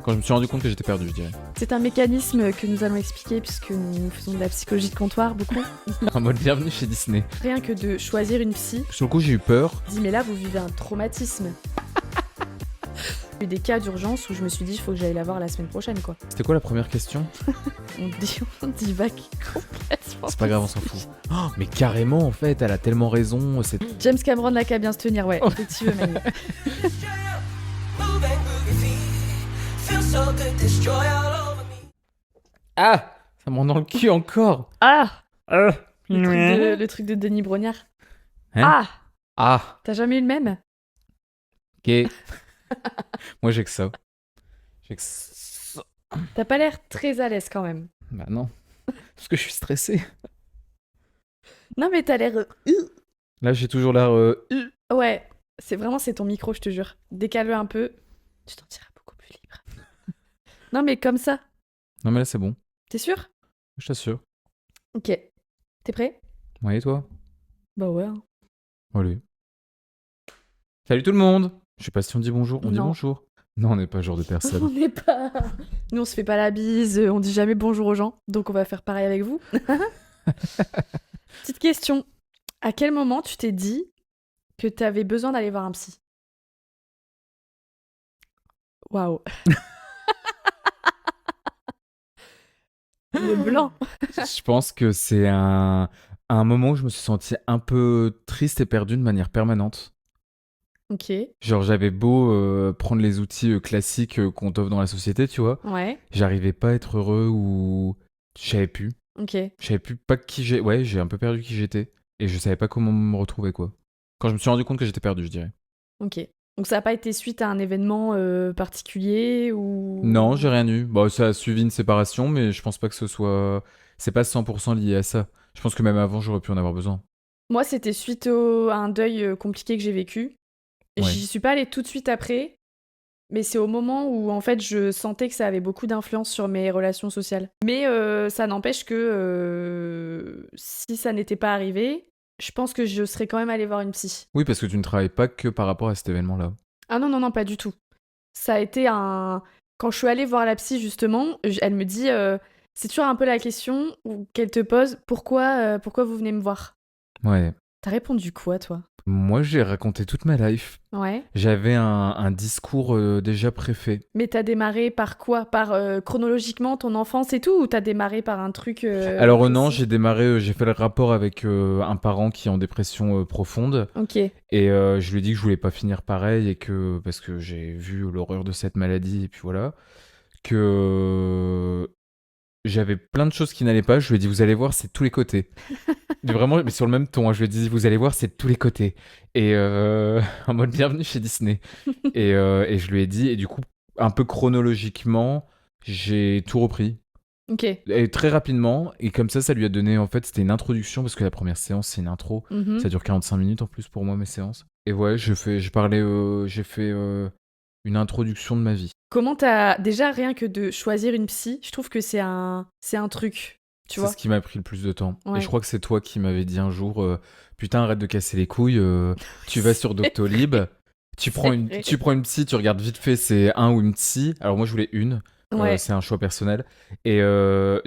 Quand je me suis rendu compte que j'étais perdu, je dirais. C'est un mécanisme que nous allons expliquer puisque nous faisons de la psychologie de comptoir beaucoup. En mode bienvenue chez Disney. Rien que de choisir une psy, Sur le coup, j'ai eu peur. dis mais là vous vivez un traumatisme. J'ai eu des cas d'urgence où je me suis dit il faut que j'aille la voir la semaine prochaine quoi. C'était quoi la première question? On divague complètement. C'est pas grave, on s'en fout. Oh, mais carrément, en fait, elle a tellement raison. C'est... James Cameron n'a qu'à bien se tenir, ouais, effectivement. Manu. Ah, ça me rend dans le cul encore. Ah Ah. le truc de Denis Brognard. Hein? Ah Ah, T'as jamais eu le même? ok. Moi, j'ai que ça. J'ai que ça. T'as pas l'air très à l'aise quand même. Bah non. Parce que je suis stressé. Non mais t'as l'air... Là, j'ai toujours l'air... Ouais, c'est ton micro, je te jure. Décale-le un peu, tu t'en tireras beaucoup plus libre. Non mais comme ça, Non, mais là, c'est bon. t'es sûr? Je t'assure. Ok. T'es prêt? Ouais, et toi? Bah ouais. Allez. Salut tout le monde. Je sais pas si on dit bonjour. On dit Non. bonjour. Non, on n'est pas ce genre de On personne. n'est pas... Nous on se fait pas la bise, on dit jamais bonjour aux gens, donc on va faire pareil avec vous. Petite question. À quel moment tu t'es dit que t'avais besoin d'aller voir un psy? Waouh. Le blanc. Je pense que c'est un moment où je me suis senti un peu triste et perdu de manière permanente. Ok. Genre, j'avais beau prendre les outils classiques qu'on t'offre dans la société, tu vois. Ouais. J'arrivais pas à être heureux ou... Je savais plus. Ok. Je savais plus pas qui j'ai... Ouais, j'ai un peu perdu qui j'étais. Et je savais pas comment me retrouver, quoi. Quand je me suis rendu compte que j'étais perdu, je dirais. Ok. Donc ça n'a pas été suite à un événement particulier ou... Non, j'ai rien eu. Bon, ça a suivi une séparation, mais je pense pas que ce soit... C'est pas 100% lié à ça. Je pense que même avant, j'aurais pu en avoir besoin. Moi, c'était suite à un deuil compliqué que j'ai vécu. Et Ouais. j'y suis pas allée tout de suite après, mais c'est au moment où, en fait, je sentais que ça avait beaucoup d'influence sur mes relations sociales. Mais ça n'empêche que si ça n'était pas arrivé, je pense que je serais quand même allée voir une psy. Oui, parce que tu ne travailles pas que par rapport à cet événement-là. Ah non, non, non, pas du tout. Ça a été un... Quand je suis allée voir la psy, justement, elle me dit... c'est toujours un peu la question qu'elle te pose, pourquoi vous venez me voir? Ouais. T'as répondu quoi, toi? Moi, j'ai raconté toute ma life. Ouais. J'avais un discours déjà préfet. Mais t'as démarré par quoi? Par chronologiquement ton enfance et tout? Ou t'as démarré par un truc Alors non, précis? j'ai démarré, j'ai fait le rapport avec un parent qui est en dépression profonde. Ok. Et je lui ai dit que je voulais pas finir pareil et que, parce que j'ai vu l'horreur de cette maladie et puis voilà, que j'avais plein de choses qui n'allaient pas. Je lui ai dit, vous allez voir, c'est de tous les côtés. Vraiment, mais sur le même ton, hein, je lui ai dit, vous allez voir, c'est de tous les côtés. Et en mode bienvenue chez Disney. Et je lui ai dit, et du coup, un peu chronologiquement, j'ai tout repris. Ok. Et très rapidement, et comme ça lui a donné, en fait, c'était une introduction, parce que la première séance, c'est une intro. Mhm. Ça dure 45 minutes en plus pour moi, mes séances. Et ouais, j'ai fait une introduction de ma vie. Comment t'as... Déjà, rien que de choisir une psy, je trouve que c'est un truc, tu C'est vois. ce qui m'a pris le plus de temps. Ouais. Et je crois que c'est toi qui m'avais dit un jour, putain, arrête de casser les couilles, tu vas sur Doctolib, tu prends une psy, tu regardes vite fait, c'est un ou une psy. Alors moi, je voulais une. Ouais. C'est un choix personnel. Et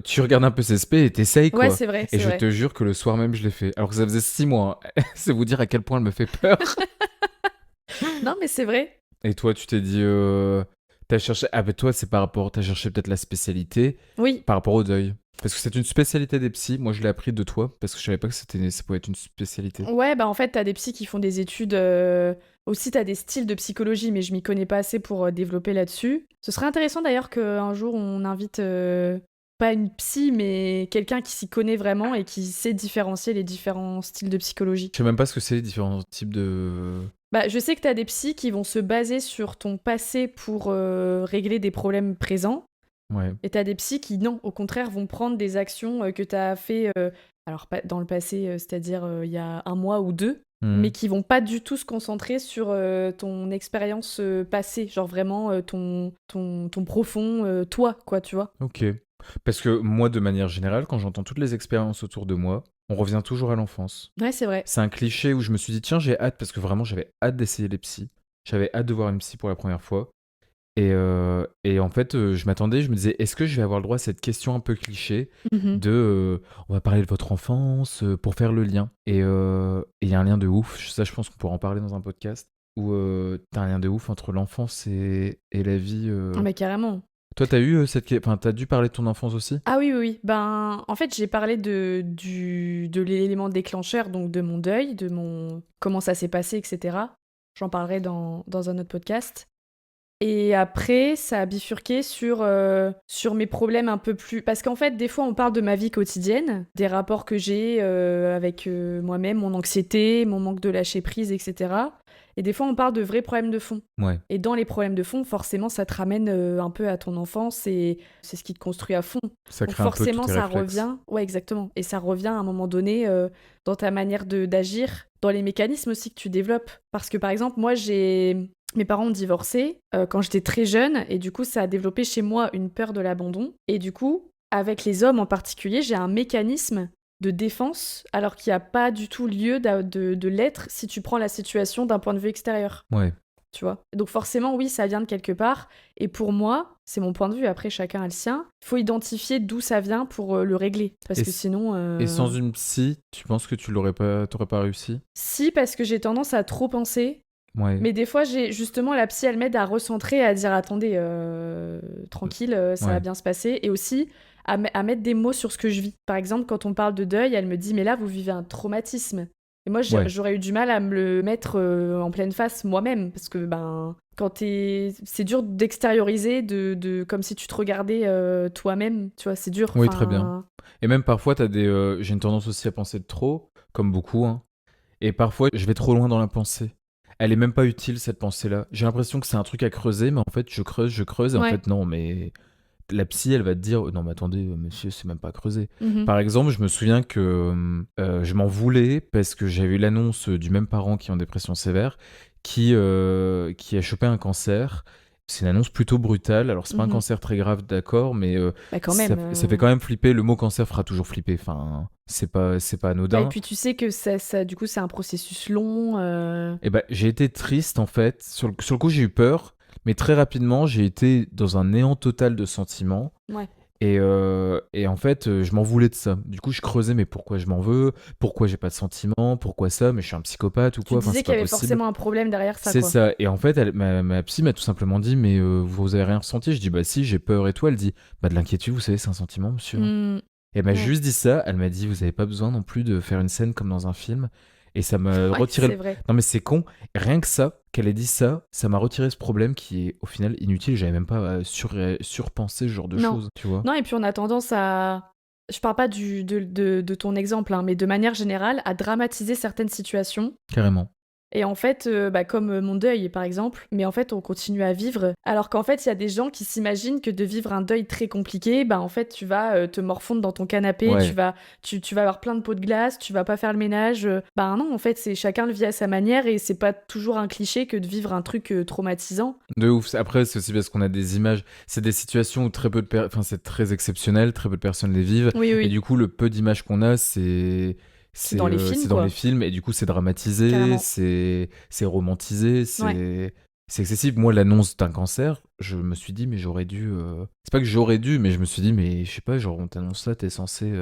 tu regardes un peu CSP et t'essayes, quoi. Ouais, c'est vrai, c'est Et je vrai. te jure que le soir même, je l'ai fait. Alors que ça faisait 6 mois. Hein. C'est vous dire à quel point elle me fait peur. Non, mais c'est vrai. Et toi, tu t'es dit... t'as cherché... Ah, ben toi, c'est par rapport... T'as cherché peut-être la spécialité Oui. par rapport au deuil. Parce que c'est une spécialité des psys. Moi, je l'ai appris de toi parce que je savais pas que ça pouvait être une spécialité. Ouais, bah en fait, t'as des psys qui font des études... Aussi, t'as des styles de psychologie, mais je m'y connais pas assez pour développer là-dessus. Ce serait intéressant d'ailleurs qu'un jour, on invite... pas une psy, mais quelqu'un qui s'y connaît vraiment et qui sait différencier les différents styles de psychologie. Je sais même pas ce que c'est les différents types de... Bah, je sais que t'as des psys qui vont se baser sur ton passé pour régler des problèmes présents. Ouais. Et t'as des psys qui, non, au contraire, vont prendre des actions que t'as fait alors pas dans le passé, c'est-à-dire il y a 1 mois ou 2, mais qui vont pas du tout se concentrer sur ton expérience passée, genre vraiment ton profond toi, quoi, tu vois. Ok. Parce que moi, de manière générale, quand j'entends toutes les expériences autour de moi, on revient toujours à l'enfance. Ouais, c'est vrai. C'est un cliché où je me suis dit, tiens, j'ai hâte, parce que vraiment, j'avais hâte d'essayer les psys. J'avais hâte de voir une psy pour la première fois. Et en fait, je m'attendais, je me disais, est-ce que je vais avoir le droit à cette question un peu cliché Mmh. de on va parler de votre enfance pour faire le lien. Et il y a un lien de ouf, ça je pense qu'on pourra en parler dans un podcast, où t'as un lien de ouf entre l'enfance et la vie. Ah mais carrément. Toi, t'as eu Enfin, t'as dû parler de ton enfance aussi? Ah oui, oui, oui. Ben, en fait, j'ai parlé de l'élément déclencheur, donc de mon deuil, de mon comment ça s'est passé, et cetera. J'en parlerai dans un autre podcast. Et après, ça a bifurqué sur mes problèmes un peu plus... Parce qu'en fait, des fois, on parle de ma vie quotidienne, des rapports que j'ai avec moi-même, mon anxiété, mon manque de lâcher prise, etc. Et des fois, on parle de vrais problèmes de fond. Ouais, Et dans les problèmes de fond, forcément, ça te ramène un peu à ton enfance et c'est ce qui te construit à fond. ça Donc crée un peu tous forcément, tes ça réflexes. revient... Ouais, exactement. Et ça revient à un moment donné dans ta manière d'agir, dans les mécanismes aussi que tu développes. Parce que, par exemple, moi, mes parents ont divorcé quand j'étais très jeune et du coup ça a développé chez moi une peur de l'abandon. Et du coup, avec les hommes en particulier, j'ai un mécanisme de défense alors qu'il n'y a pas du tout lieu de l'être si tu prends la situation d'un point de vue extérieur. Ouais. Tu vois. Donc forcément, oui, ça vient de quelque part. Et pour moi, c'est mon point de vue, après chacun a le sien, il faut identifier d'où ça vient pour le régler. Parce Et, que sinon... et sans une psy, tu penses que t'aurais pas réussi? Si, parce que j'ai tendance à trop penser. Ouais. Mais des fois, justement, la psy, elle m'aide à recentrer, à dire attendez, tranquille, ça va Ouais. bien se passer. Et aussi à mettre des mots sur ce que je vis. Par exemple, quand on parle de deuil, elle me dit mais là, vous vivez un traumatisme. Et moi, Ouais. j'aurais eu du mal à me le mettre en pleine face moi-même. Parce que ben, c'est dur d'extérioriser, comme si tu te regardais toi-même. Tu vois, c'est dur. Oui, très bien. Enfin, Et même parfois, j'ai une tendance aussi à penser de trop, comme beaucoup, hein. Et parfois, je vais trop loin dans la pensée. Elle est même pas utile, cette pensée-là. J'ai l'impression que c'est un truc à creuser, mais en fait, je creuse, et en ouais. fait, non, mais la psy, elle va te dire, non, mais attendez, monsieur, c'est même pas creusé. Mhm. Par exemple, je me souviens que je m'en voulais parce que j'avais eu l'annonce du même parent qui est en dépression sévère, qui a chopé un cancer. C'est une annonce plutôt brutale. Alors, c'est pas un Mhm. cancer très grave, d'accord, mais Bah, quand ça, même. ça fait quand même flipper. Le mot cancer fera toujours flipper. Enfin, c'est pas Bah, et anodin. puis tu sais que du coup, c'est un processus long. Et ben, j'ai été triste en fait. Sur le coup, j'ai eu peur, mais très rapidement, j'ai été dans un néant total de sentiments. Ouais. Et en fait, je m'en voulais de ça. Du coup, je creusais, mais pourquoi je m'en veux? Pourquoi j'ai pas de sentiments? Pourquoi ça? Mais je suis un psychopathe ou Tu quoi? Enfin, disais c'est qu'il pas y avait possible. forcément un problème derrière ça, C'est quoi. ça. Et en fait, ma psy m'a tout simplement dit, mais vous avez rien ressenti? Je dis, bah si, j'ai peur et tout. Elle dit, bah de l'inquiétude, vous savez, c'est un sentiment, monsieur. Hmm. Et elle m'a Ouais. juste dit ça. Elle m'a dit, vous avez pas besoin non plus de faire une scène comme dans un film. Et ça m'a Ouais, retiré c'est le... vrai. Non mais c'est con. Et rien que ça, qu'elle ait dit ça, ça m'a retiré ce problème qui est au final inutile. J'avais même pas surpensé ce genre de Non. choses, tu vois. Non, et puis on a tendance à... Je parle pas de ton exemple, hein, mais de manière générale, à dramatiser certaines situations. Carrément. Et en fait, bah, comme mon deuil, par exemple, mais en fait, on continue à vivre. Alors qu'en fait, il y a des gens qui s'imaginent que de vivre un deuil très compliqué, bah, en fait, tu vas te morfondre dans ton canapé, Ouais. tu vas avoir plein de pots de glace, tu vas pas faire le ménage. Bah non, en fait, c'est chacun le vit à sa manière et c'est pas toujours un cliché que de vivre un truc traumatisant. De ouf. Après, c'est aussi parce qu'on a des images. C'est des situations où très peu de enfin, c'est très exceptionnel, très peu de personnes les vivent. Oui, oui, Et oui. du coup, le peu d'images qu'on a, C'est dans les films, c'est dans les quoi. films. Et du coup, c'est dramatisé, Carrément. c'est romantisé, Ouais. c'est excessif. Moi, l'annonce d'un cancer, je me suis dit, mais j'aurais dû. C'est pas que j'aurais dû, mais je me suis dit, mais je sais pas, genre, on t'annonce ça, t'es censé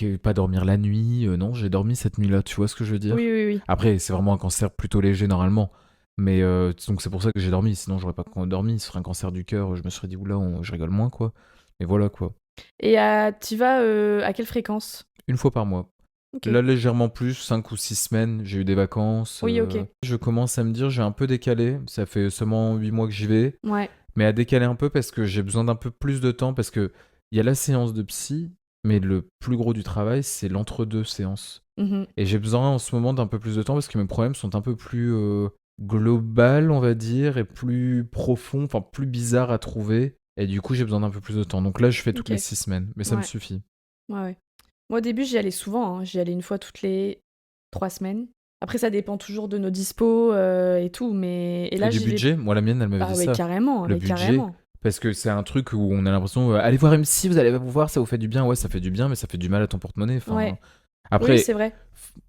mais pas dormir la nuit. Non, j'ai dormi cette nuit-là, tu vois ce que je veux Oui, dire? oui, oui. Après, c'est vraiment un cancer plutôt léger normalement. Mais donc c'est pour ça que j'ai dormi, sinon j'aurais pas dormi. Ce serait un cancer du cœur, je me serais dit, oula, je rigole moins, quoi. Mais voilà, quoi. Et tu vas à quelle fréquence? Une fois par mois. Ok. Là, légèrement plus, 5 ou 6 semaines, j'ai eu des vacances. Oui, ok. Je commence à me dire, j'ai un peu décalé. Ça fait seulement 8 mois que j'y vais. Ouais. Mais à décaler un peu parce que j'ai besoin d'un peu plus de temps. Parce que il y a la séance de psy, mais le plus gros du travail, c'est l'entre-deux séances. Mhm. Et j'ai besoin en ce moment d'un peu plus de temps parce que mes problèmes sont un peu plus global, on va dire, et plus profond, enfin plus bizarre à trouver. Et du coup, j'ai besoin d'un peu plus de temps. Donc là, je fais toutes Ok. les 6 semaines, mais ça me Ouais. suffit. Ouais, ouais. Moi, au début, j'y allais souvent, hein. J'y allais une fois toutes les 3 semaines. Après, ça dépend toujours de nos dispos et tout, mais... Et Et là, du j'y vais... budget, moi, la mienne, elle m'avait Ah dit ouais, ça. carrément, Le mais budget, carrément. parce que c'est un truc où on a l'impression, allez voir MC, vous allez vous voir, ça vous fait du bien. Ouais, ça fait du bien, mais ça fait du mal à ton porte-monnaie. Enfin, Ouais. Oui, après, c'est vrai.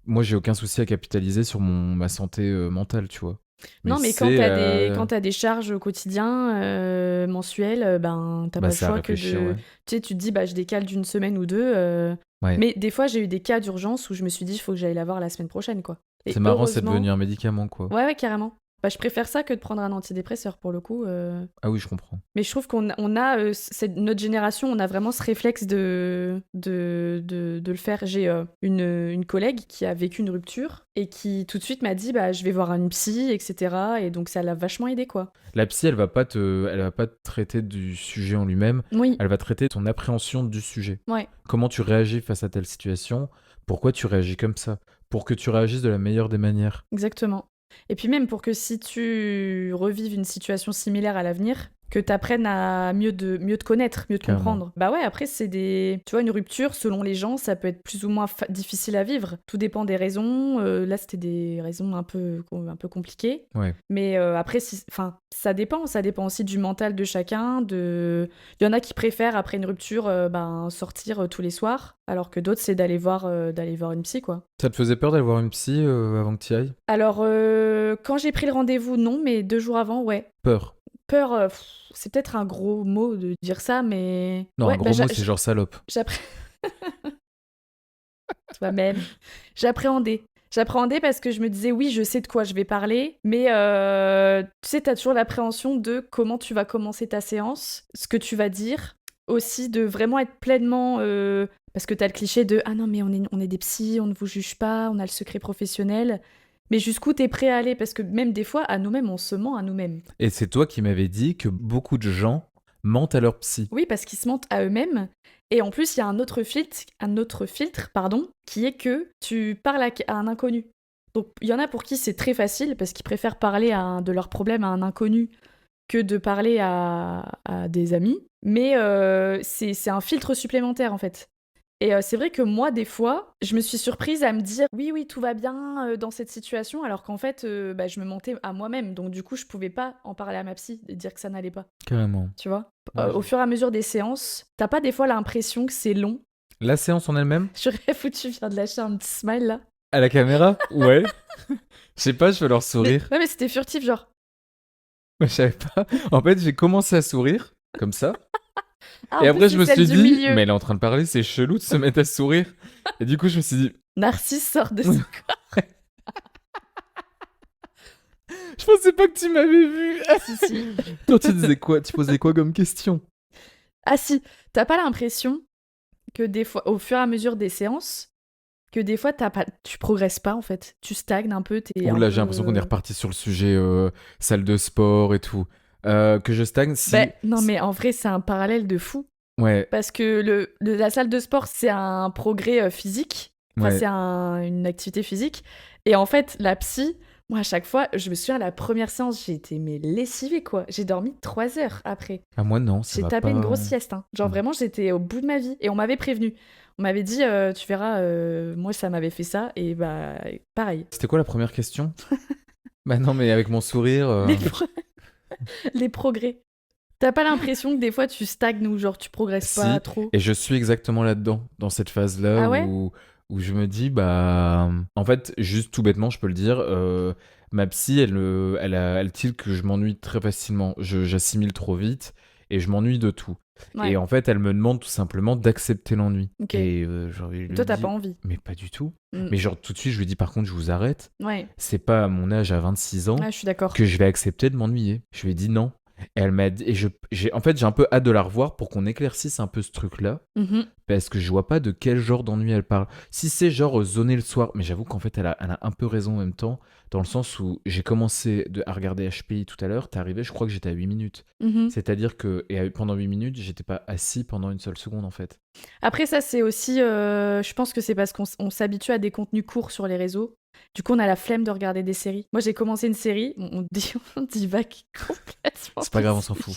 moi, j'ai aucun souci à capitaliser sur ma santé mentale, tu vois. Mais Non, mais quand c'est... t'as des charges au quotidien, mensuelles, ben, t'as Bah, pas le c'est à choix que réfléchir, de... ouais. Tu sais, tu te dis, bah, je décale d'une semaine ou deux. Ouais. Mais des fois, j'ai eu des cas d'urgence où je me suis dit, il faut que j'aille la voir la semaine prochaine, quoi. C'est Et marrant, c'est devenu heureusement... un médicament, quoi. Ouais, ouais, carrément. Bah, je préfère ça que de prendre un antidépresseur, pour le coup. Ah oui, je comprends. Mais je trouve notre génération, on a vraiment ce réflexe de le faire. J'ai une collègue qui a vécu une rupture et qui tout de suite m'a dit bah, je vais voir une psy, etc. Et donc ça l'a vachement aidé, quoi. La psy, elle va pas te traiter du sujet en lui-même, Oui, elle va traiter ton appréhension du sujet. ouais, Comment tu réagis face à telle situation, pourquoi tu réagis comme ça, pour que tu réagisses de la meilleure des manières. exactement. Et puis même pour que si tu revives une situation similaire à l'avenir, que tu apprennes à mieux te connaître, mieux te Carrément. comprendre. Bah ouais, après, c'est des... Tu vois, une rupture, selon les gens, ça peut être plus ou moins difficile à vivre. Tout dépend des raisons. Là, c'était des raisons un peu compliquées. Ouais. Mais après, ça dépend. Ça dépend aussi du mental de chacun. Il y en a qui préfèrent, après une rupture, sortir tous les soirs, alors que d'autres, c'est d'aller voir une psy, quoi. Ça te faisait peur d'aller voir une psy avant que tu y ailles? Alors, quand j'ai pris le rendez-vous, non, mais 2 jours avant, ouais. Peur. Peur, c'est peut-être un gros mot de dire ça, mais... Non, ouais, un gros mot, c'est genre salope. J'appré... Toi-même. J'appréhendais. J'appréhendais parce que je me disais, oui, je sais de quoi je vais parler, mais tu sais, t'as toujours l'appréhension de comment tu vas commencer ta séance, ce que tu vas dire, aussi de vraiment être pleinement... parce que t'as le cliché de, ah non, mais on est des psys, on ne vous juge pas, on a le secret professionnel... Mais jusqu'où t'es prêt à aller? Parce que même des fois, à nous-mêmes, on se ment à nous-mêmes. Et c'est toi qui m'avais dit que beaucoup de gens mentent à leur psy. Oui, parce qu'ils se mentent à eux-mêmes. Et en plus, il y a un autre filtre, qui est que tu parles à un inconnu. Donc, il y en a pour qui c'est très facile, parce qu'ils préfèrent parler de leurs problèmes à un inconnu que de parler à des amis. Mais c'est un filtre supplémentaire, en fait. Et c'est vrai que moi, des fois, je me suis surprise à me dire oui, oui, tout va bien dans cette situation, alors qu'en fait, je me mentais à moi-même. Donc, du coup, je pouvais pas en parler à ma psy et dire que ça n'allait pas. Carrément. Tu vois? Ouais, Au fur et à mesure des séances, t'as pas des fois l'impression que c'est long? La séance en elle-même? Je rêve où tu viens de lâcher un petit smile là. À la caméra? Ouais. Je sais pas, je veux leur sourire. Ouais, mais c'était furtif, genre. Je savais pas. En fait, j'ai commencé à sourire, comme ça. Ah, Et en après, plus, je c'est me celle suis du dit, milieu. mais elle est en train de parler, c'est chelou de se mettre à sourire. Et du coup, je me suis dit, Narcisse sort de son corps. je pensais pas que tu m'avais vu. Si, si. Toi, tu disais quoi? Tu posais quoi comme question? Ah si, t'as pas l'impression que des fois, au fur et à mesure des séances, que des fois, tu progresses pas en fait. Tu stagnes un peu, t'es un Oula, peu... j'ai l'impression qu'on est reparti sur le sujet salle de sport et tout. Que je stagne, si. non, mais en vrai, c'est un parallèle de fou. Ouais, Parce que la salle de sport, c'est un progrès physique. Enfin, ouais. c'est une activité physique. Et en fait, la psy, moi, à chaque fois, je me souviens, la première séance, j'ai été lessivée, quoi. J'ai dormi 3 heures après. Ah, moi, non, ça J'ai va tapé pas. une grosse sieste. Hein. Genre, vraiment, j'étais au bout de ma vie. Et on m'avait prévenu. On m'avait dit, tu verras, moi, ça m'avait fait ça. Et bah, pareil. C'était quoi la première question? Bah non, mais avec mon sourire. Les progrès. T'as pas l'impression que des fois, tu stagnes ou genre, tu progresses Si, pas trop? et je suis exactement là-dedans, dans cette phase-là Ah ouais? où je me dis, bah. En fait, juste tout bêtement, je peux le dire, ma psy, elle tilde que je m'ennuie très facilement. J'assimile trop vite et je m'ennuie de tout. Ouais. Et en fait, elle me demande tout simplement d'accepter l'ennui. Ok. Et genre, je lui Toi, t'as dis, pas envie. mais pas du tout. Mm. Mais genre, tout de suite, je lui dis, par contre, je vous arrête. Ouais. C'est pas à mon âge, à 26 ans, Ah, je suis d'accord. que je vais accepter de m'ennuyer. Je lui ai dit non. Et elle m'a dit, et en fait, j'ai un peu hâte de la revoir pour qu'on éclaircisse un peu ce truc-là, Mhm. parce que je vois pas de quel genre d'ennui elle parle. Si c'est genre zoner le soir, mais j'avoue qu'en fait, elle a un peu raison en même temps, dans le sens où j'ai commencé à regarder HPI tout à l'heure, t'es arrivé, je crois que j'étais à 8 minutes. Mhm. C'est-à-dire que pendant 8 minutes, j'étais pas assis pendant une seule seconde en fait. Après, ça, c'est aussi. Je pense que c'est parce qu'on s'habitue à des contenus courts sur les réseaux. Du coup, on a la flemme de regarder des séries. Moi, j'ai commencé une série. On divague complètement. C'est pas grave, on s'en fout.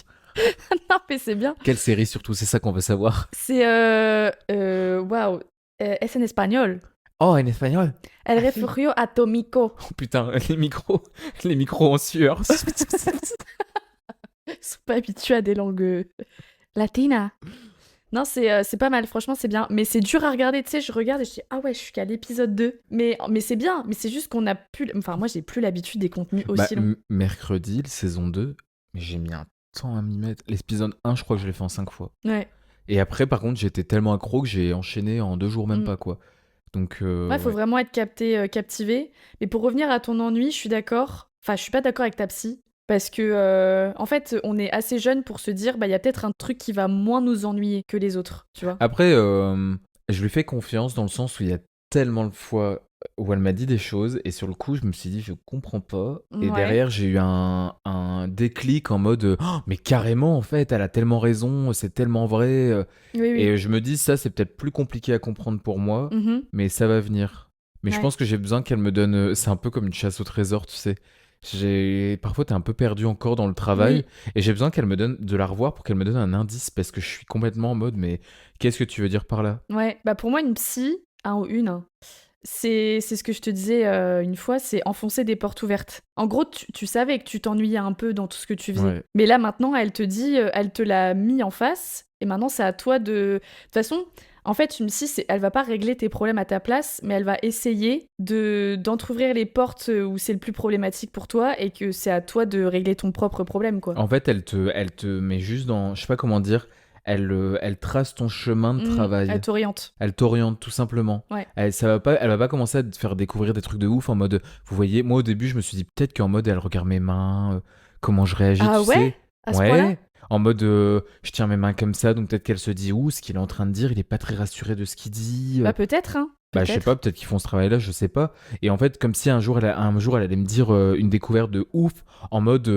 Non, mais c'est bien. Quelle série surtout, c'est ça qu'on veut savoir. C'est. Waouh. Es en espagnol. Oh, en espagnol. El refugio atómico. Oh putain, les micros en sueur. Ils sont pas habitués à des langues latinas. Non, c'est pas mal, franchement, c'est bien. Mais c'est dur à regarder, tu sais, je regarde et je dis, ah ouais, je suis qu'à l'épisode 2. Mais c'est bien, mais c'est juste qu'on a plus. Enfin, moi, j'ai plus l'habitude des contenus Bah, aussi longs. mercredi, saison 2, mais j'ai mis un temps à m'y mettre. L'épisode 1, je crois que je l'ai fait en 5 fois. Ouais. Et après, par contre, j'étais tellement accro que j'ai enchaîné en 2 jours, même Mm. pas, quoi. Donc, Ouais, faut ouais. vraiment être captivé. Mais pour revenir à ton ennui, je suis d'accord. Enfin, je suis pas d'accord avec ta psy. Parce que, en fait, on est assez jeune pour se dire, bah, il y a peut-être un truc qui va moins nous ennuyer que les autres, tu vois. Après, je lui fais confiance dans le sens où il y a tellement de fois où elle m'a dit des choses et sur le coup, je me suis dit, je comprends pas. Et Ouais. derrière, j'ai eu un déclic en mode, oh, mais carrément, en fait, elle a tellement raison, c'est tellement vrai. Oui, oui. Et je me dis, ça, c'est peut-être plus compliqué à comprendre pour moi, Mhm. mais ça va venir. Mais je Ouais. pense que j'ai besoin qu'elle me donne. C'est un peu comme une chasse au trésor, tu sais. Parfois, t'es un peu perdu encore dans le travail Oui. et j'ai besoin qu'elle me donne de la revoir pour qu'elle me donne un indice parce que je suis complètement en mode, mais qu'est-ce que tu veux dire par là? Ouais. Bah, pour moi, une psy, un ou une, hein, c'est ce que je te disais une fois, c'est enfoncer des portes ouvertes. En gros, tu savais que tu t'ennuyais un peu dans tout ce que tu faisais. Ouais. Mais là, maintenant, elle te dit, elle te l'a mis en face. Et maintenant, c'est à toi de... De toute façon, en fait, une psy, elle va pas régler tes problèmes à ta place, mais elle va essayer d'entrouvrir les portes où c'est le plus problématique pour toi et que c'est à toi de régler ton propre problème, quoi. En fait, elle te met juste dans, je sais pas comment dire, elle trace ton chemin de Elle travail. t'oriente. Elle t'oriente tout simplement. Ouais. Elle va pas commencer à te faire découvrir des trucs de ouf en mode, vous voyez, moi au début je me suis dit peut-être qu'en mode elle regarde mes mains, comment je réagis, Ah tu ouais? sais. À ce point-là? Ouais, en mode je tiens mes mains comme ça, donc peut-être qu'elle se dit, ouh, ce qu'il est en train de dire, il est pas très rassuré de ce qu'il dit. Bah peut-être, hein. Bah, je sais pas, Peut-être. peut-être qu'ils font ce travail-là, je sais pas. Et en fait, comme si un jour, elle allait me dire une découverte de ouf, en mode,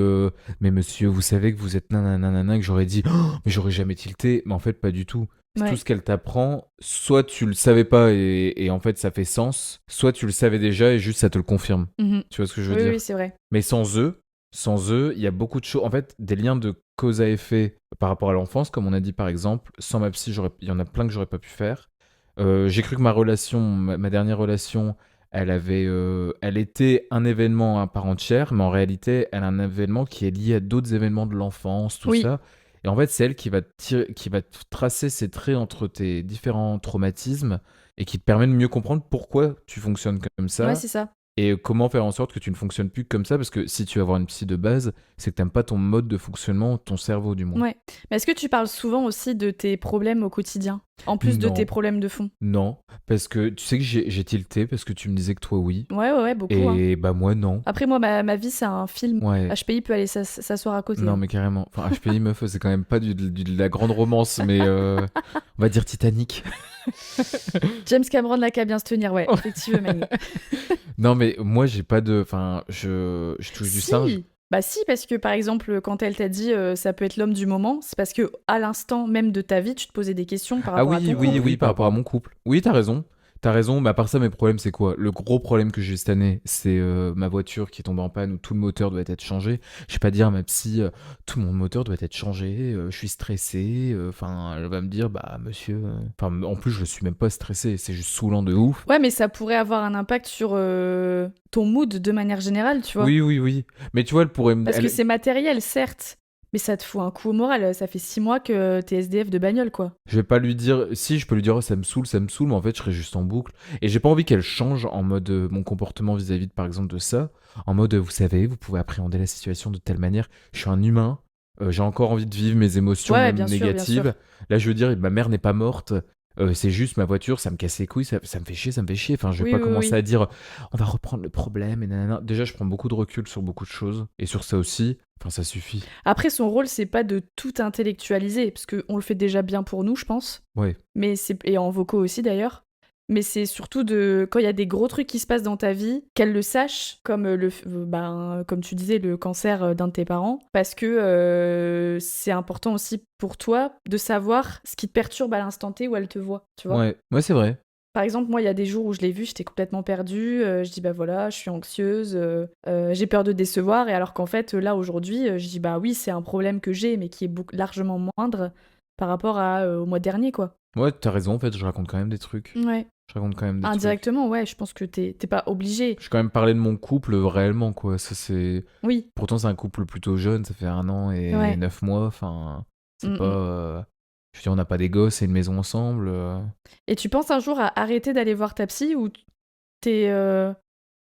mais monsieur, vous savez que vous êtes nanana, que j'aurais dit, oh, mais j'aurais jamais tilté. Mais en fait, pas du tout. C'est tout Ouais. ce qu'elle t'apprend, soit tu le savais pas et en fait ça fait sens, soit tu le savais déjà et juste ça te le confirme. Mhm. Tu vois ce que je veux Oui, oui, dire? c'est vrai. Mais sans eux, il y a beaucoup de choses. En fait, des liens de cause à effet par rapport à l'enfance, comme on a dit par exemple. Sans ma psy, il y en a plein que j'aurais pas pu faire. J'ai cru que ma dernière relation, elle était un événement à part entière, mais en réalité, elle a un événement qui est lié à d'autres événements de l'enfance, tout Oui. ça. Et en fait, c'est elle qui va tracer ses traits entre tes différents traumatismes et qui te permet de mieux comprendre pourquoi tu fonctionnes comme Ouais, ça c'est ça. et comment faire en sorte que tu ne fonctionnes plus comme ça, parce que si tu vas avoir une psy de base, c'est que t'aimes pas ton mode de fonctionnement, ton cerveau du moins. Ouais. Mais est-ce que tu parles souvent aussi de tes problèmes au quotidien, en plus de tes Non, problèmes de fond? non, parce que tu sais que j'ai tilté, parce que tu me disais que toi oui, Ouais, ouais, ouais, beaucoup, hein. et bah moi non. Après, moi, ma vie, c'est un film. Ouais, HPI peut aller s'asseoir à côté, non hein. mais carrément. Enfin, HPI meuf, c'est quand même pas de la grande romance, mais on va dire Titanic. James Cameron là qu'à bien se tenir, ouais, effectivement. Non mais moi j'ai pas de... Enfin, je touche du singe. Si! Bah si, parce que par exemple, quand elle t'a dit ça peut être l'homme du moment, c'est parce que à l'instant même de ta vie, tu te posais des questions par Ah rapport à oui, ton oui, couple. oui, par rapport à mon couple. Oui, t'as raison. T'as raison, mais à part ça, mes problèmes, c'est quoi? Le gros problème que j'ai cette année, c'est ma voiture qui est tombée en panne où tout le moteur doit être changé. Je vais pas dire à ma psy, tout mon moteur doit être changé, je suis stressé. Enfin, elle va me dire, bah monsieur. Enfin, en plus, je suis même pas stressé, c'est juste saoulant de ouf. Ouais, mais ça pourrait avoir un impact sur ton mood de manière générale, tu vois. Oui, oui, oui. Mais tu vois, elle pourrait me. Parce que c'est matériel, certes, mais ça te fout un coup au moral. Ça fait 6 mois que t'es SDF de bagnole, quoi. Je vais pas lui dire. Si, je peux lui dire, oh, ça me saoule, mais en fait, je serai juste en boucle. Et j'ai pas envie qu'elle change en mode mon comportement vis-à-vis de, par exemple, de ça. En mode, vous savez, vous pouvez appréhender la situation de telle manière. Je suis un humain. J'ai encore envie de vivre mes émotions, Ouais, même bien sûr, bien sûr. négatives. Là, je veux dire, ma mère n'est pas morte. C'est juste ma voiture, ça me casse les couilles, ça me fait chier, ça me fait chier. Enfin, je vais Oui, pas oui, commencer oui. à dire, on va reprendre le problème et nanana. Déjà, je prends beaucoup de recul sur beaucoup de choses. Et sur ça aussi, enfin, ça suffit. Après, son rôle, c'est pas de tout intellectualiser, parce qu'on le fait déjà bien pour nous, je pense. Ouais. Mais et en vocaux aussi, d'ailleurs. Mais c'est surtout quand il y a des gros trucs qui se passent dans ta vie, qu'elle le sache, comme comme tu disais, le cancer d'un de tes parents, parce que c'est important aussi pour toi de savoir ce qui te perturbe à l'instant T où elle te voit, tu vois. Ouais, ouais, c'est vrai. Par exemple, moi, il y a des jours où je l'ai vue, j'étais complètement perdue. Je dis, bah voilà, je suis anxieuse, j'ai peur de décevoir. Et alors qu'en fait, là, aujourd'hui, je dis, bah oui, c'est un problème que j'ai, mais qui est largement moindre par rapport au mois dernier, quoi. Ouais, t'as raison, en fait, je raconte quand même des trucs. Ouais. Je raconte quand même des trucs. Indirectement, ouais, je pense que t'es pas obligé. Je vais quand même parler de mon couple réellement, quoi. Ça, c'est... Oui. Pourtant, c'est un couple plutôt jeune, ça fait 1 an et Ouais. 9 mois. Enfin, c'est Mm, pas... mm. Je veux dire, on n'a pas des gosses et une maison ensemble. Et tu penses un jour à arrêter d'aller voir ta psy ou t'es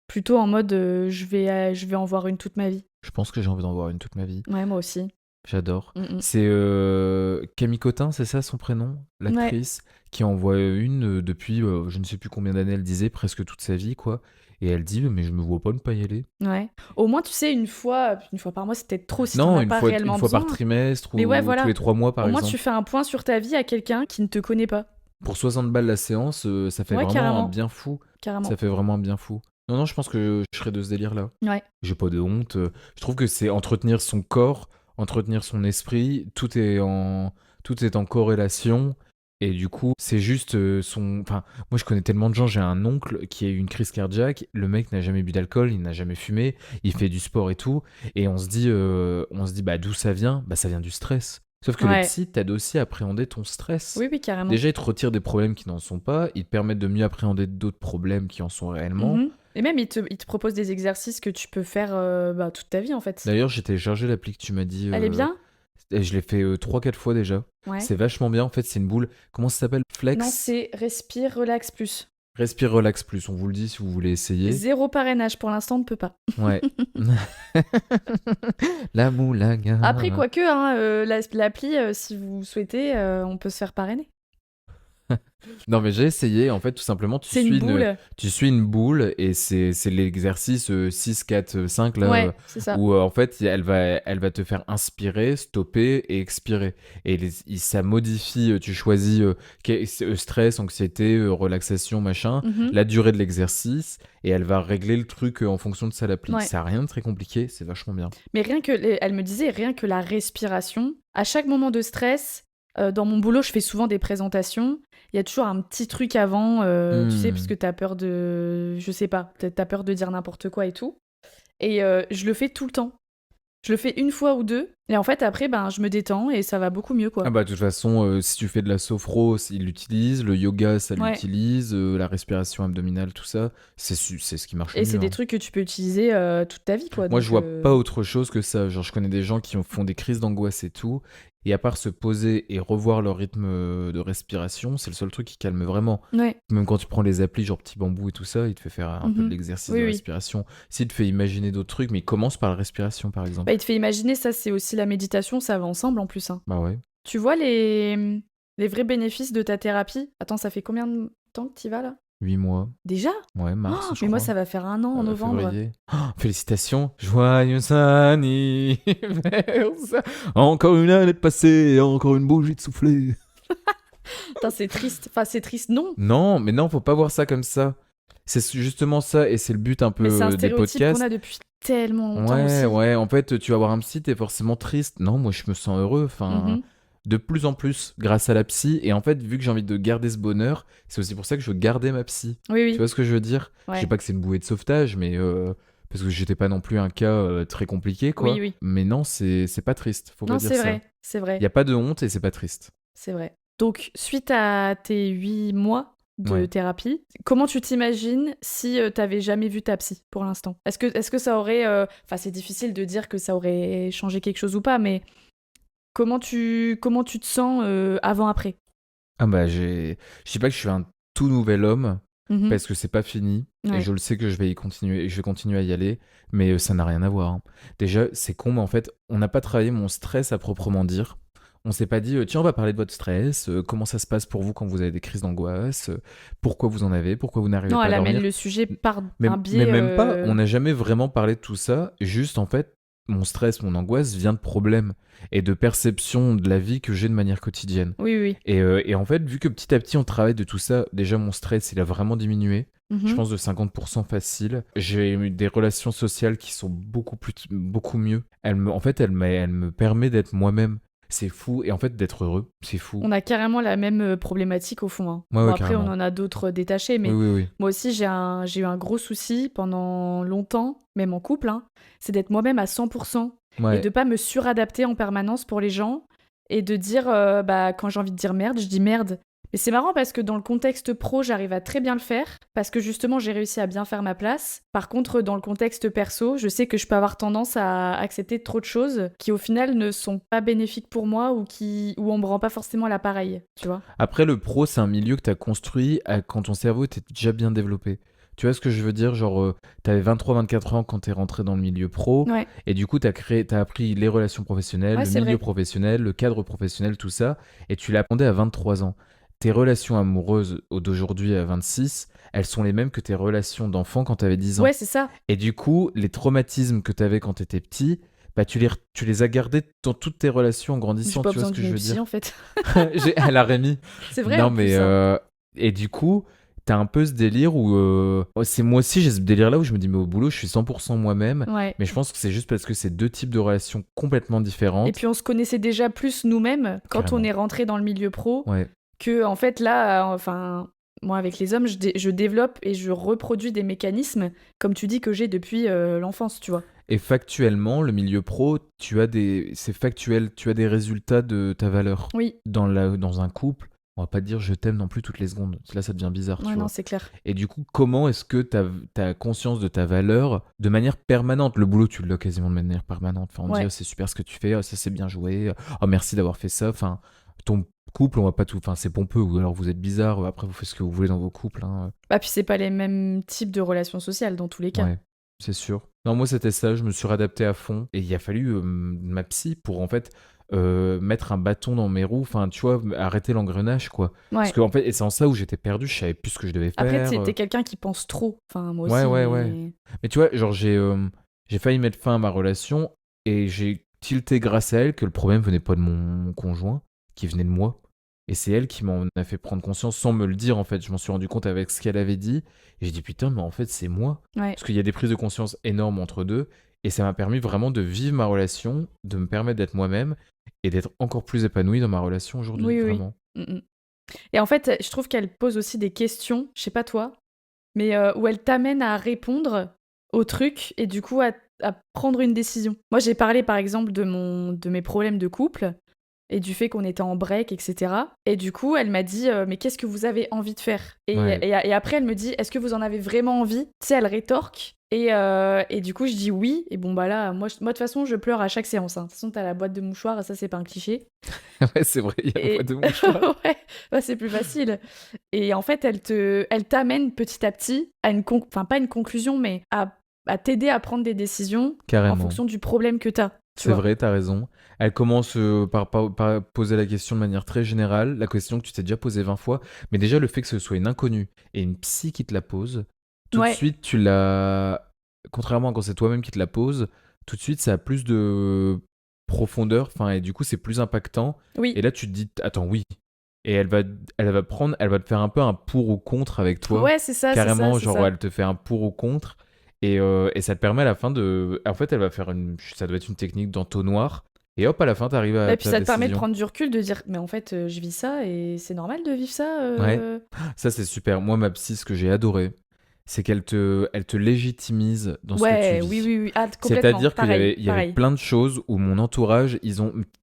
plutôt en mode je vais en voir une toute ma vie? Je pense que j'ai envie d'en voir une toute ma vie. Ouais, moi aussi. J'adore. Mm, mm. C'est Camille Cotin, c'est ça son prénom, Ouais. l'actrice, qui en voit une depuis je ne sais plus combien d'années elle disait, presque toute sa vie, quoi. Et elle dit, mais je me vois pas ne pas y aller. Ouais. Au moins, tu sais, une fois par mois, c'est peut-être trop si t'en Non, as pas une réellement fois par besoin. trimestre Mais ouais, ou voilà. tous les 3 mois, par Au moins, exemple. tu fais un point sur ta vie à quelqu'un qui ne te connaît pas. Pour 60 balles la séance, ça fait Ouais, vraiment un carrément. bien fou. Carrément. Ça fait vraiment un bien fou. Non, je pense que je serais de ce délire-là. Ouais. J'ai pas de honte. Je trouve que c'est entretenir son corps, entretenir son esprit, tout est en corrélation. Et du coup, c'est juste Enfin, moi, je connais tellement de gens. J'ai un oncle qui a eu une crise cardiaque. Le mec n'a jamais bu d'alcool, il n'a jamais fumé, il fait du sport et tout. Et on se dit, bah, d'où ça vient? Bah, ça vient du stress. Sauf que les Ouais. psys t'aident aussi à appréhender ton stress. Oui, carrément. Déjà, ils te retirent des problèmes qui n'en sont pas, ils te permettent de mieux appréhender d'autres problèmes qui en sont réellement. Mhm. Et même, ils te proposent des exercices que tu peux faire toute ta vie, en fait. D'ailleurs, j'ai téléchargé l'appli que tu m'as dit. Elle est bien? Et je l'ai fait 3-4 fois déjà. Ouais. C'est vachement bien, en fait, c'est une boule. Comment ça s'appelle? Flex? Non, c'est Respire, Relax Plus. Respire Relax Plus, on vous le dit si vous voulez essayer. 0 parrainage, pour l'instant, on ne peut pas. Ouais. La moulaga. Après, quoique, hein, l'appli, si vous souhaitez, on peut se faire parrainer. Non, mais j'ai essayé, en fait, tout simplement, tu C'est une boule. suis une boule et c'est l'exercice 6, 4, 5 là, Ouais, c'est ça. où en fait elle va te faire inspirer, stopper et expirer. Et ça modifie, tu choisis stress, anxiété, relaxation, machin, Mhm. la durée de l'exercice et elle va régler le truc en fonction de ça l'appli. Ouais. Ça n'a rien de très compliqué, c'est vachement bien. Mais elle me disait, rien que la respiration, à chaque moment de stress, dans mon boulot, je fais souvent des présentations. Il y a toujours un petit truc avant, tu sais, parce que t'as peur de... Je sais pas, t'as peur de dire n'importe quoi et tout. Et je le fais tout le temps. Je le fais une fois ou deux. Et en fait, après, je me détends et ça va beaucoup mieux, quoi. Ah bah de toute façon, si tu fais de la sophro, il l'utilise, le yoga, ça Ouais. l'utilise, la respiration abdominale, tout ça, c'est ce qui marche le Et mieux. c'est des hein. trucs que tu peux utiliser toute ta vie, quoi. Moi, donc, je vois pas autre chose que ça. Genre, je connais des gens qui font des crises d'angoisse et tout. Et à part se poser et revoir leur rythme de respiration, c'est le seul truc qui calme vraiment. Ouais. Même quand tu prends les applis, genre Petit Bambou et tout ça, il te fait faire un peu de Mhm. l'exercice Oui, de oui. respiration. S'il te fait imaginer d'autres trucs, mais il commence par la respiration, par exemple. Bah, il te fait imaginer, ça, c'est aussi la méditation, ça va ensemble en plus. Hein. Bah ouais. Tu vois les vrais bénéfices de ta thérapie? Attends, ça fait combien de temps que tu y vas, là? 8 mois. Déjà? Ouais, mars, Oh, je mais moi, crois. ça va faire 1 an en novembre. Février. Oh, félicitations. Joyeux anniversaire. Encore une année de passée, encore une bougie de souffler. Putain, c'est triste. Enfin, c'est triste, non. Non, mais non, faut pas voir ça comme ça. C'est justement ça, et c'est le but un peu Mais c'est un des stéréotype podcasts. qu'on a depuis tellement longtemps aussi. Ouais, en fait, tu vas voir un psy, t'es forcément triste. Non, moi, je me sens heureux. Enfin, Mhm. de plus en plus, grâce à la psy. Et en fait, vu que j'ai envie de garder ce bonheur, c'est aussi pour ça que je veux garder ma psy. Oui, oui. Tu vois ce que je veux dire? Ouais. Je sais pas que c'est une bouée de sauvetage, mais parce que j'étais pas non plus un cas très compliqué, quoi. Oui, oui. Mais non, c'est pas triste. Faut Non, pas dire c'est ça. vrai. C'est vrai. Il y a pas de honte et c'est pas triste. C'est vrai. Donc, suite à tes 8 mois de Ouais. thérapie, comment tu t'imagines si t'avais jamais vu ta psy pour l'instant? Est-ce que ça aurait... Enfin, c'est difficile de dire que ça aurait changé quelque chose ou pas, mais comment tu te sens avant-après? Ah bah, je sais pas que je suis un tout nouvel homme. Mhm. Parce que c'est pas fini Ouais. et je le sais que je vais y continuer et je vais continuer à y aller, mais ça n'a rien à voir. hein. Déjà, c'est con, mais en fait, on n'a pas travaillé mon stress à proprement dire. On s'est pas dit, tiens, on va parler de votre stress, comment ça se passe pour vous quand vous avez des crises d'angoisse, pourquoi vous en avez, pourquoi vous n'arrivez Non, pas à elle dormir. amène le sujet par Mais, un biais... mais même pas, on n'a jamais vraiment parlé de tout ça. Juste, en fait, mon stress, mon angoisse vient de problèmes et de perception de la vie que j'ai de manière quotidienne. Oui, oui. Et en fait, vu que petit à petit on travaille de tout ça, déjà mon stress il a vraiment diminué. Mhm. Je pense de 50% facile. J'ai eu des relations sociales qui sont beaucoup mieux. Elle me permet d'être moi-même. C'est fou. Et en fait, d'être heureux, c'est fou. On a carrément la même problématique au fond. Hein. Ouais, Bon, ouais, après, carrément. on en a d'autres détachés, mais Oui. moi aussi, j'ai eu un gros souci pendant longtemps, même en couple, hein, c'est d'être moi-même à 100% Ouais. et de pas me suradapter en permanence pour les gens et de dire, quand j'ai envie de dire merde, je dis merde. Et c'est marrant parce que dans le contexte pro, j'arrive à très bien le faire, parce que justement, j'ai réussi à bien faire ma place. Par contre, dans le contexte perso, je sais que je peux avoir tendance à accepter trop de choses qui, au final, ne sont pas bénéfiques pour moi ou où on me rend pas forcément l'appareil, tu vois. Après, le pro, c'est un milieu que tu as construit quand ton cerveau était déjà bien développé. Tu vois ce que je veux dire? Genre, t'avais 23-24 ans quand t'es rentré dans le milieu pro, Ouais, et du coup, t'as appris les relations professionnelles, ouais, le c'est milieu vrai. professionnel, le cadre professionnel, tout ça, et tu l'apprenais à 23 ans. Tes relations amoureuses d'aujourd'hui à 26, elles sont les mêmes que tes relations d'enfant quand t'avais 10 ans. Ouais, c'est ça. Et du coup, les traumatismes que t'avais quand t'étais petit, bah, tu les as gardés dans toutes tes relations en J'ai grandissant, pas tu vois besoin ce que d'une je veux psy, dire? en fait. Elle a Rémi. C'est vrai, Non, en mais. plus, hein. Et du coup, t'as un peu ce délire où. C'est moi aussi, j'ai ce délire-là où je me dis, mais au boulot, je suis 100% moi-même. Ouais. Mais je pense que c'est juste parce que c'est deux types de relations complètement Et différentes. puis, on se connaissait déjà plus nous-mêmes quand on Carrément. est rentré dans le milieu pro, Ouais. que, en fait, là, enfin, moi, avec les hommes, je développe et je reproduis des mécanismes, comme tu dis, que j'ai depuis l'enfance, tu vois. Et factuellement, le milieu pro, c'est factuel, tu as des résultats de ta valeur. Oui, Dans un couple, on va pas te dire je t'aime non plus toutes les secondes. Là, ça devient bizarre, ouais, tu non, vois. c'est clair. Et du coup, comment est-ce que tu as conscience de ta valeur de manière permanente? Le boulot, tu l'as quasiment de manière permanente. Enfin, on dit, Ouais. oh, c'est super ce que tu fais, oh, ça c'est bien joué, oh, merci d'avoir fait ça. Enfin, ton couple, on va pas tout. Enfin, c'est pompeux, ou alors vous êtes bizarre, après vous faites ce que vous voulez dans vos couples. Hein. Bah, puis c'est pas les mêmes types de relations sociales dans tous les cas. Ouais, c'est sûr. Non, moi c'était ça, je me suis réadapté à fond. Et il a fallu ma psy pour en fait mettre un bâton dans mes roues, enfin tu vois, arrêter l'engrenage quoi. Parce Ouais. que en fait, et c'est en ça où j'étais perdu, je savais plus ce que je devais Après, faire. t'es quelqu'un qui pense trop. Enfin, moi Ouais, aussi, ouais, ouais. mais... Mais tu vois, genre j'ai failli mettre fin à ma relation et j'ai tilté grâce à elle que le problème venait pas de mon conjoint, qui venait de moi. Et c'est elle qui m'en a fait prendre conscience sans me le dire en fait. Je m'en suis rendu compte avec ce qu'elle avait dit. Et j'ai dit putain, mais en fait c'est moi. Ouais. Parce qu'il y a des prises de conscience énormes entre deux. Et ça m'a permis vraiment de vivre ma relation, de me permettre d'être moi-même et d'être encore plus épanoui dans ma relation aujourd'hui, Oui, oui, oui. vraiment. Mm, mm. Et en fait, je trouve qu'elle pose aussi des questions, je sais pas toi, mais où elle t'amène à répondre au truc et du coup à prendre une décision. Moi, j'ai parlé par exemple de mes problèmes de couple et du fait qu'on était en break, etc. Et du coup, elle m'a dit mais qu'est-ce que vous avez envie de faire Ouais. et après, elle me dit est-ce que vous en avez vraiment envie? Tu sais, elle rétorque. Et du coup, je dis oui. Et bon, bah là, moi, de toute façon, je pleure à chaque séance. Hein. De toute façon, t'as la boîte de mouchoirs, ça, c'est pas un cliché. Ouais, c'est vrai, il y a la boîte Et de mouchoirs. ouais, bah, c'est plus facile. Et en fait, elle t'amène petit à petit à enfin pas une conclusion, mais à t'aider à prendre des décisions en Carrément. fonction du problème que t'as. Tu C'est vois. vrai, t'as raison. Elle commence par poser la question de manière très générale, la question que tu t'es déjà posée 20 fois, mais déjà le fait que ce soit une inconnue et une psy qui te la pose, tout de Ouais, suite tu l'as... Contrairement à quand c'est toi-même qui te la pose, tout de suite ça a plus de profondeur, enfin, et du coup c'est plus impactant. Et oui, là tu te dis, attends, oui. Et elle va te faire un peu un pour ou contre avec toi. ouais, c'est ça, c'est ça, Carrément, c'est genre ça. elle te fait un pour ou contre. Et ça te permet à la fin de. En fait, elle va faire une. Ça doit être une technique d'entonnoir. Et hop, à la fin, t'arrives à Et puis ta ça te permet de décision. prendre du recul, de dire mais en fait, je vis ça et c'est normal de vivre ça. Ouais, ça c'est super. Moi, ma psy, ce que j'ai adoré, c'est elle te légitimise dans ce que tu Ouais, oui, vis. oui, oui. Ah, complètement. C'est-à-dire Pareil, il y avait pareil. plein de choses où mon entourage,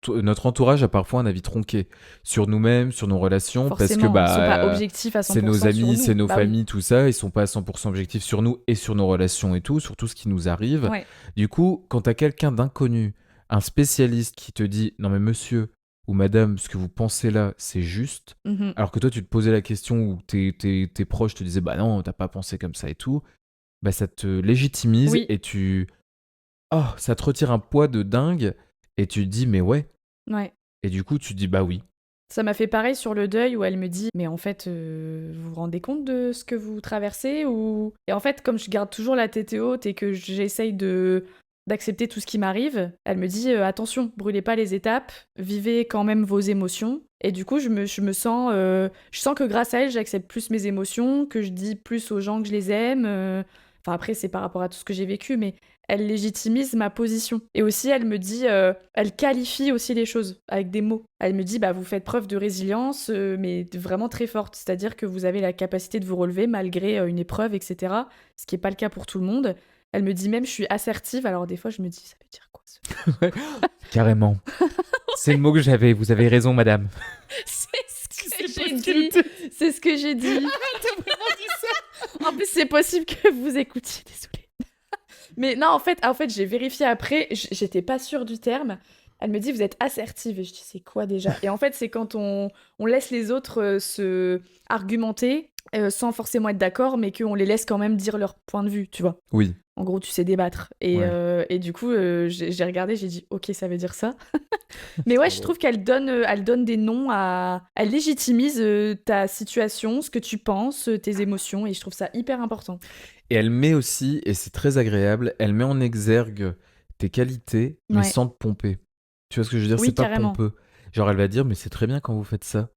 notre entourage a parfois un avis tronqué sur nous-mêmes, sur nos relations, parce que Forcément, ils sont pas bah objectifs à c'est nos 100% sur amis, c'est nous. nos Bah oui. familles, tout ça, ils sont pas à 100% objectifs sur nous et sur nos relations et tout, sur tout ce qui nous arrive. Ouais. Du coup, quand t'as quelqu'un d'inconnu, un spécialiste qui te dit non mais monsieur ou madame, ce que vous pensez là, c'est juste, Mhm. alors que toi tu te posais la question ou tes proches te disaient bah non, t'as pas pensé comme ça et tout, bah ça te légitimise Oui, et oh, ça te retire un poids de dingue et tu te dis mais ouais. ouais. Et du coup, tu te dis bah oui. Ça m'a fait pareil sur le deuil où elle me dit mais en fait vous vous rendez compte de ce que vous traversez ou et en fait comme je garde toujours la tête haute et que j'essaye de d'accepter tout ce qui m'arrive, elle me dit attention, brûlez pas les étapes, vivez quand même vos émotions et du coup je me sens je sens que grâce à elle, j'accepte plus mes émotions, que je dis plus aux gens que je les aime enfin après c'est par rapport à tout ce que j'ai vécu mais elle légitimise ma position. Et aussi, elle me dit, elle qualifie aussi les choses avec des mots. Elle me dit, bah, vous faites preuve de résilience, mais vraiment très forte. C'est-à-dire que vous avez la capacité de vous relever malgré une épreuve, etc. Ce qui n'est pas le cas pour tout le monde. Elle me dit même, je suis assertive. Alors des fois, je me dis, ça veut dire quoi ce Carrément. C'est le mot que j'avais. Vous avez raison, madame. C'est ce que j'ai dit. C'est ce que j'ai dit. T'as vraiment dit ça? En plus, c'est possible que vous écoutiez. Désolée. Mais non, en fait, j'ai vérifié après. J'étais pas sûre du terme. Elle me dit, vous êtes assertive. Et je dis, c'est quoi déjà? Et en fait, c'est quand on laisse les autres se argumenter sans forcément être d'accord, mais qu'on les laisse quand même dire leur point de vue, tu vois. Oui. En gros, tu sais débattre. Et du coup, j'ai regardé, j'ai dit, ok, ça veut dire ça. Mais ouais, je trouve qu'elle donne des noms Elle légitimise ta situation, ce que tu penses, tes émotions, et je trouve ça hyper important. Et elle met aussi, et c'est très agréable, elle met en exergue tes qualités, mais sans te pomper. Tu vois ce que je veux dire? Oui, c'est pas carrément. pompeux. Genre, elle va dire, mais c'est très bien quand vous faites ça.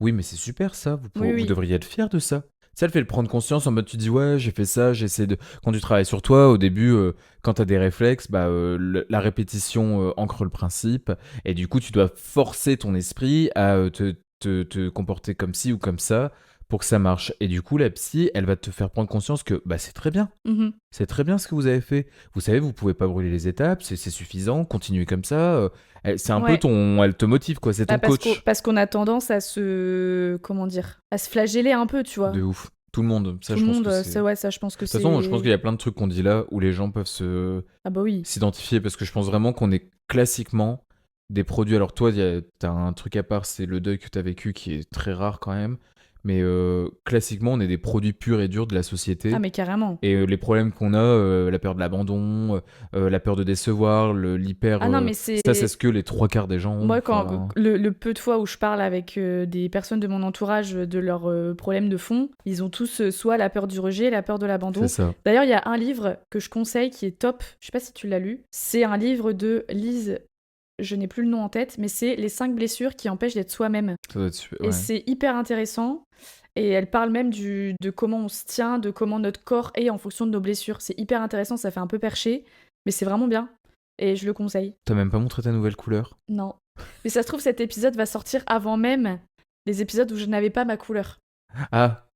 Oui, mais c'est super ça, vous devriez être fier de ça. Ça, elle fait le prendre conscience en mode, tu dis, ouais, j'ai fait ça, j'essaie de... Quand tu travailles sur toi, au début, quand t'as des réflexes, la répétition ancre le principe, et du coup, tu dois forcer ton esprit à te comporter comme ci ou comme ça, pour que ça marche. Et du coup, la psy, elle va te faire prendre conscience que c'est très bien. Mm-hmm. C'est très bien ce que vous avez fait. Vous savez, vous pouvez pas brûler les étapes, c'est suffisant, continuez comme ça. C'est un peu elle te motive, quoi, c'est ton coach. Parce qu'on a tendance à comment dire, à se flageller un peu, tu vois. De ouf. Tout le monde. Ça, Tout je le pense monde, que c'est... ça, je pense que c'est... De toute façon, je pense qu'il y a plein de trucs qu'on dit là où les gens peuvent s'identifier, parce que je pense vraiment qu'on est classiquement des produits. Alors toi, t'as un truc à part, c'est le deuil que t'as vécu qui est très rare quand même. Mais classiquement, on est des produits purs et durs de la société. Ah, mais carrément. Et les problèmes qu'on a, la peur de l'abandon, la peur de décevoir, l'hyper... Ah non, mais c'est Moi, le peu de fois où je parle avec des personnes de mon entourage de leurs problèmes de fond, ils ont tous soit la peur du rejet, la peur de l'abandon. C'est ça. D'ailleurs, il y a un livre que je conseille qui est top, je sais pas si tu l'as lu, c'est un livre de Lise, je n'ai plus le nom en tête, mais c'est Les 5 blessures qui empêchent d'être soi-même. Ça doit être super, Et c'est hyper intéressant. Et elle parle même de comment on se tient, de comment notre corps est en fonction de nos blessures. C'est hyper intéressant, ça fait un peu perché, mais c'est vraiment bien. Et je le conseille. T'as même pas montré ta nouvelle couleur? Non. Mais ça se trouve, cet épisode va sortir avant même les épisodes où je n'avais pas ma couleur. Ah.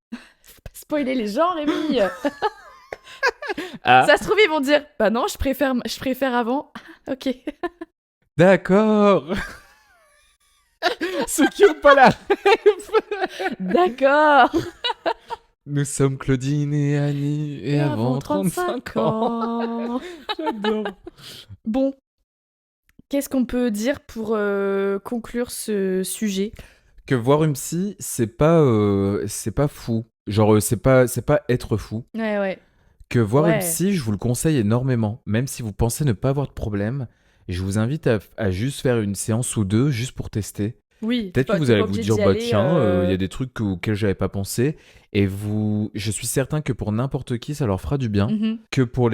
Faut pas spoiler les gens, Rémi. Ah. Ça se trouve, ils vont dire, bah non, je préfère avant. Ok. D'accord. Ceux qui ont pas la rêve. D'accord. Nous sommes Claudine et Annie et avant 35 ans. J'adore. Bon, qu'est-ce qu'on peut dire pour conclure ce sujet? Que voir une psy, c'est pas fou. Genre, c'est pas être fou. Ouais. Que voir une psy, je vous le conseille énormément. Même si vous pensez ne pas avoir de problème, je vous invite à juste faire une séance ou deux, juste pour tester. Oui. Peut-être que vous allez vous dire, tiens, il y a des trucs auxquels j'avais pas pensé. Et je suis certain que pour n'importe qui, ça leur fera du bien. Mm-hmm. Que pour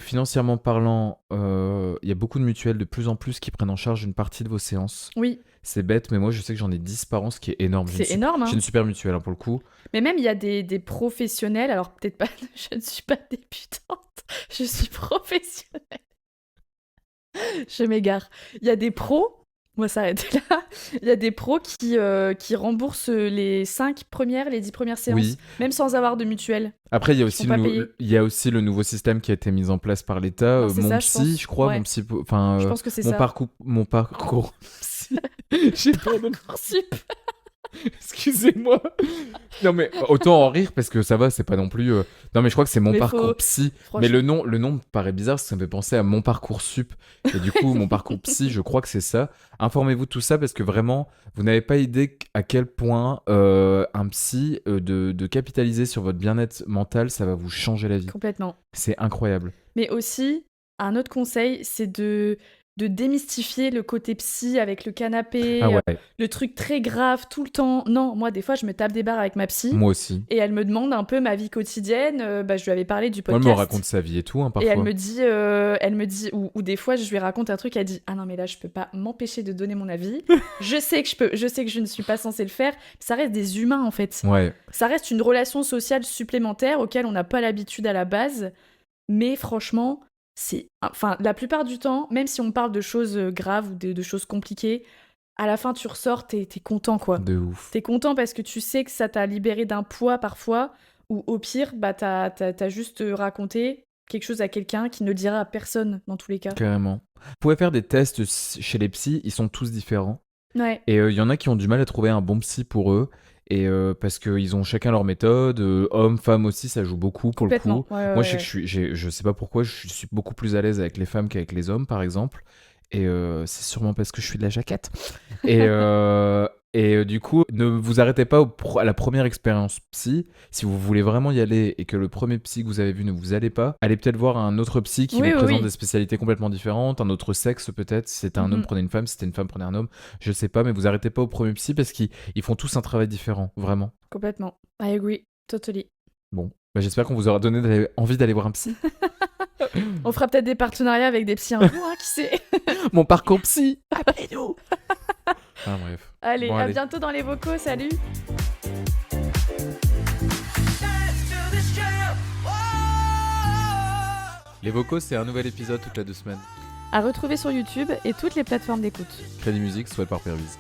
financièrement parlant, il y a beaucoup de mutuelles de plus en plus qui prennent en charge une partie de vos séances. Oui. C'est bête, mais moi, je sais que j'en ai 10 par an, ce qui est énorme. C'est énorme, hein. J'ai une super mutuelle, pour le coup. Mais même, il y a des professionnels, alors peut-être pas, je ne suis pas débutante, je suis professionnelle. Je m'égare. Il y a des pros, moi ça arrête là, il y a des pros qui remboursent les 10 premières séances, même sans avoir de mutuelle. Après, il y a aussi le nouveau système qui a été mis en place par l'État. Mon psy, je crois, ouais. mon psy, enfin, je pense que c'est ça. Mon parcours. J'ai peur de Parcoursup. Excusez-moi. Non mais autant en rire parce que ça va, c'est pas non plus. Non mais je crois que c'est mon parcours psy. Mais le nom me paraît bizarre, parce que ça me fait penser à mon parcours sup. Et du coup, mon parcours psy, je crois que c'est ça. Informez-vous de tout ça parce que vraiment, vous n'avez pas idée à quel point un psy de capitaliser sur votre bien-être mental, ça va vous changer la vie. Complètement. C'est incroyable. Mais aussi, un autre conseil, c'est de démystifier le côté psy avec le canapé, le truc très grave tout le temps. Non, moi, des fois, je me tape des barres avec ma psy. Moi aussi. Et elle me demande un peu ma vie quotidienne. Je lui avais parlé du podcast. Moi, elle me raconte sa vie et tout, parfois. Et elle me dit ou des fois, je lui raconte un truc, elle dit « Ah non, mais là, je peux pas m'empêcher de donner mon avis. Je sais que je ne suis pas censée le faire. » Ça reste des humains, en fait. Ouais. Ça reste une relation sociale supplémentaire auquel on n'a pas l'habitude à la base. Mais franchement... la plupart du temps, même si on parle de choses graves ou de choses compliquées, à la fin tu ressors, t'es content, quoi. De ouf. T'es content parce que tu sais que ça t'a libéré d'un poids parfois, ou au pire, t'as juste raconté quelque chose à quelqu'un qui ne le dira à personne dans tous les cas. Carrément. Vous pouvez faire des tests chez les psys, ils sont tous différents. Ouais. Et il y en a qui ont du mal à trouver un bon psy pour eux. Et parce qu'ils ont chacun leur méthode, hommes, femmes aussi, ça joue beaucoup pour le coup. Ouais, Moi, je sais que je sais pas pourquoi, je suis beaucoup plus à l'aise avec les femmes qu'avec les hommes, par exemple. Et c'est sûrement parce que je suis de la jaquette. Et, du coup, ne vous arrêtez pas à la première expérience psy. Si vous voulez vraiment y aller et que le premier psy que vous avez vu ne vous allez pas, allez peut-être voir un autre psy qui vous présente des spécialités complètement différentes, un autre sexe peut-être. Si c'était un homme, prenez une femme. Si c'était une femme, prenez un homme. Je sais pas, mais vous arrêtez pas au premier psy parce qu'ils font tous un travail différent, vraiment. Complètement. I agree. Totally. Bon, j'espère qu'on vous aura donné envie d'aller voir un psy. On fera peut-être des partenariats avec des psys un jour, hein, qui sait. Mon parcours psy, appelez-nous. Ah bref. Allez, à bientôt dans les vocaux, salut. Les vocaux, c'est un nouvel épisode toutes les 2 semaines. À retrouver sur YouTube et toutes les plateformes d'écoute. Crédit Musique, soit par Pervise.